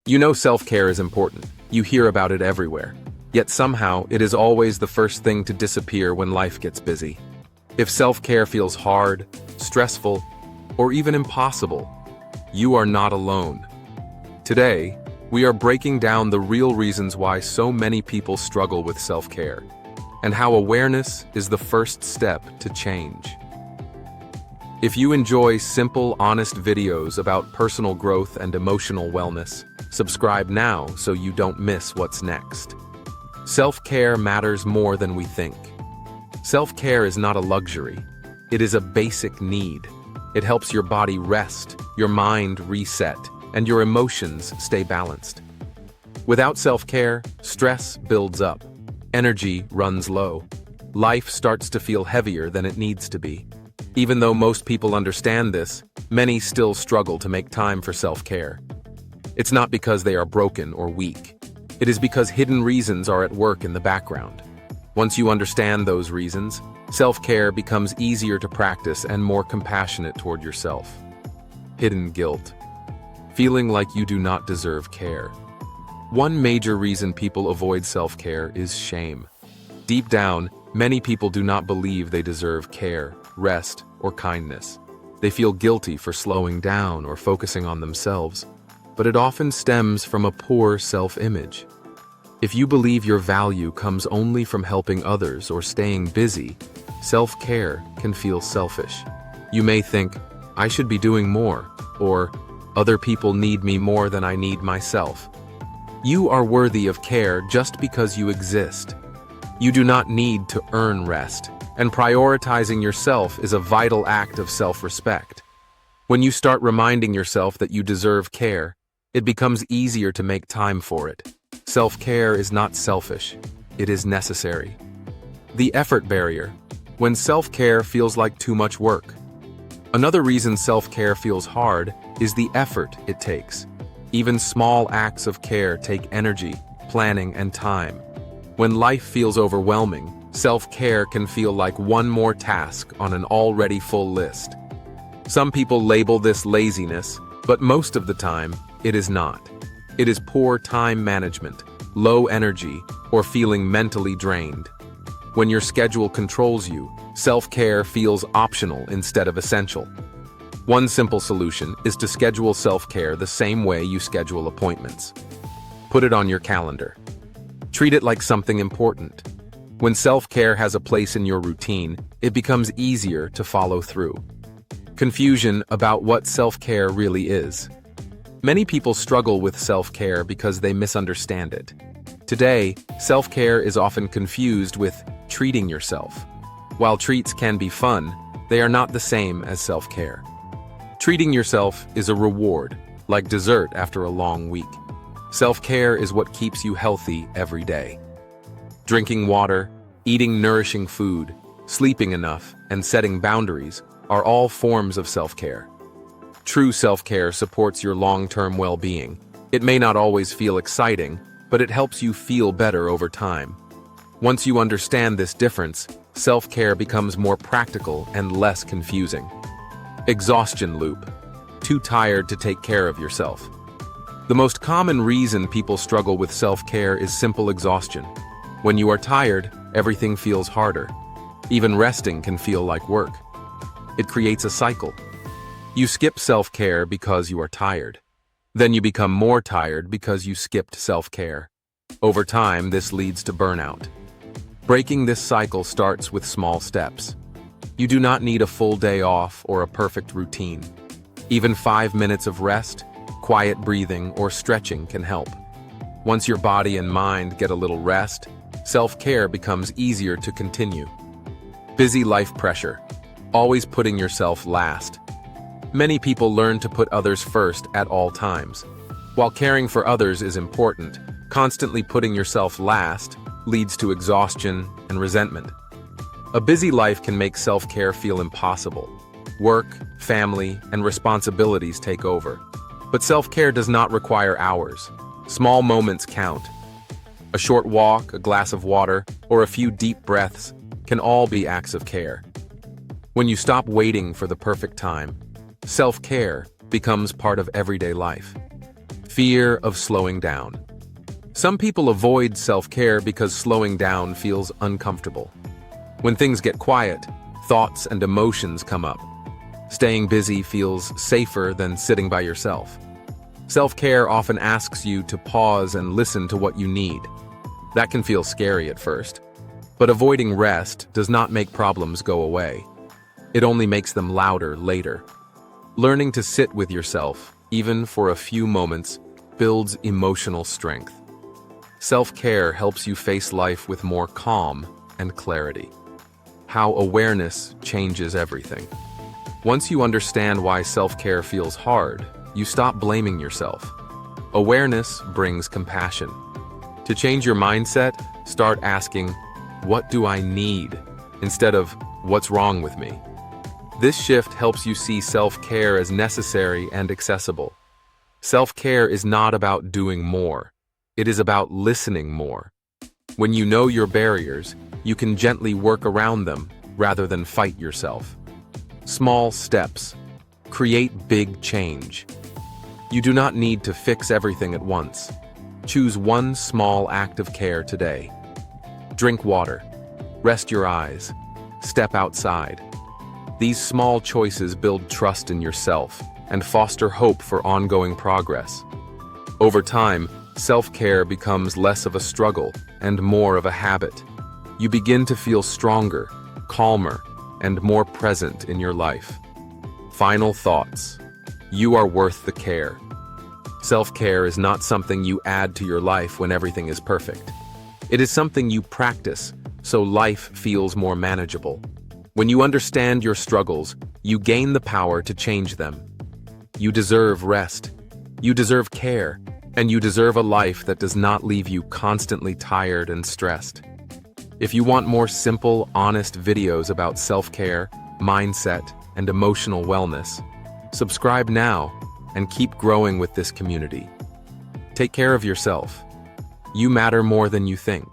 You know self-care is important. You hear about it everywhere. Yet somehow, it is always the first thing to disappear when life gets busy. If self-care feels hard, stressful, or even impossible, you are not alone. Today, we are breaking down the real reasons why so many people struggle with self-care, and how awareness is the first step to change. If you enjoy simple, honest videos about personal growth and emotional wellness, subscribe now so you don't miss what's next. Self-care matters more than we think. Self-care is not a luxury. It is a basic need. It helps your body rest, your mind reset, and your emotions stay balanced. Without self-care, stress builds up. Energy runs low. Life starts to feel heavier than it needs to be. Even though most people understand this, many still struggle to make time for self-care. It's not because they are broken or weak. It is because hidden reasons are at work in the background. Once you understand those reasons, self-care becomes easier to practice and more compassionate toward yourself. Hidden guilt. Feeling like you do not deserve care. One major reason people avoid self-care is shame. Deep down, many people do not believe they deserve care, rest, or kindness. They feel guilty for slowing down or focusing on themselves, but it often stems from a poor self-image. If you believe your value comes only from helping others or staying busy, self-care can feel selfish. You may think, I should be doing more, or other people need me more than I need myself. You are worthy of care just because you exist. You do not need to earn rest, and prioritizing yourself is a vital act of self-respect. When you start reminding yourself that you deserve care, it becomes easier to make time for it. Self-care is not selfish, it is necessary. The effort barrier. When self-care feels like too much work. Another reason self-care feels hard is the effort it takes. Even small acts of care take energy, planning, and time. When life feels overwhelming, self-care can feel like one more task on an already full list. Some people label this laziness, but most of the time, it is not. It is poor time management, low energy, or feeling mentally drained. When your schedule controls you, self-care feels optional instead of essential. One simple solution is to schedule self-care the same way you schedule appointments. Put it on your calendar. Treat it like something important. When self-care has a place in your routine, it becomes easier to follow through. Confusion about what self-care really is. Many people struggle with self-care because they misunderstand it. Today, self-care is often confused with treating yourself. While treats can be fun, they are not the same as self-care. Treating yourself is a reward, like dessert after a long week. Self-care is what keeps you healthy every day. Drinking water, eating nourishing food, sleeping enough, and setting boundaries are all forms of self-care. True self-care supports your long-term well-being. It may not always feel exciting, but it helps you feel better over time. Once you understand this difference, self-care becomes more practical and less confusing. Exhaustion loop. Too tired to take care of yourself. The most common reason people struggle with self-care is simple exhaustion. When you are tired, everything feels harder. Even resting can feel like work. It creates a cycle. You skip self-care because you are tired. Then you become more tired because you skipped self-care. Over time, this leads to burnout. Breaking this cycle starts with small steps. You do not need a full day off or a perfect routine. Even 5 minutes of rest, quiet breathing, or stretching can help. Once your body and mind get a little rest, self-care becomes easier to continue. Busy life pressure. Always putting yourself last. Many people learn to put others first at all times. While caring for others is important, constantly putting yourself last leads to exhaustion and resentment. A busy life can make self-care feel impossible. Work, family, and responsibilities take over. But self-care does not require hours. Small moments count. A short walk, a glass of water, or a few deep breaths can all be acts of care. When you stop waiting for the perfect time, self-care becomes part of everyday life. Fear of slowing down. Some people avoid self-care because slowing down feels uncomfortable. When things get quiet, thoughts and emotions come up. Staying busy feels safer than sitting by yourself. Self-care often asks you to pause and listen to what you need. That can feel scary at first, but avoiding rest does not make problems go away. It only makes them louder later. Learning to sit with yourself, even for a few moments, builds emotional strength. Self-care helps you face life with more calm and clarity. How awareness changes everything. Once you understand why self-care feels hard, you stop blaming yourself. Awareness brings compassion. To change your mindset, start asking, "What do I need?" instead of "What's wrong with me?" This shift helps you see self-care as necessary and accessible. Self-care is not about doing more. It is about listening more. When you know your barriers, you can gently work around them rather than fight yourself. Small steps create big change. You do not need to fix everything at once. Choose one small act of care today. Drink water, rest your eyes, step outside. These small choices build trust in yourself and foster hope for ongoing progress. Over time, self-care becomes less of a struggle and more of a habit. You begin to feel stronger, calmer, and more present in your life. Final thoughts. You are worth the care. Self-care is not something you add to your life when everything is perfect. It is something you practice so life feels more manageable. When you understand your struggles, you gain the power to change them. You deserve rest. You deserve care. And you deserve a life that does not leave you constantly tired and stressed. If you want more simple, honest videos about self-care, mindset, and emotional wellness, subscribe now and keep growing with this community. Take care of yourself. You matter more than you think.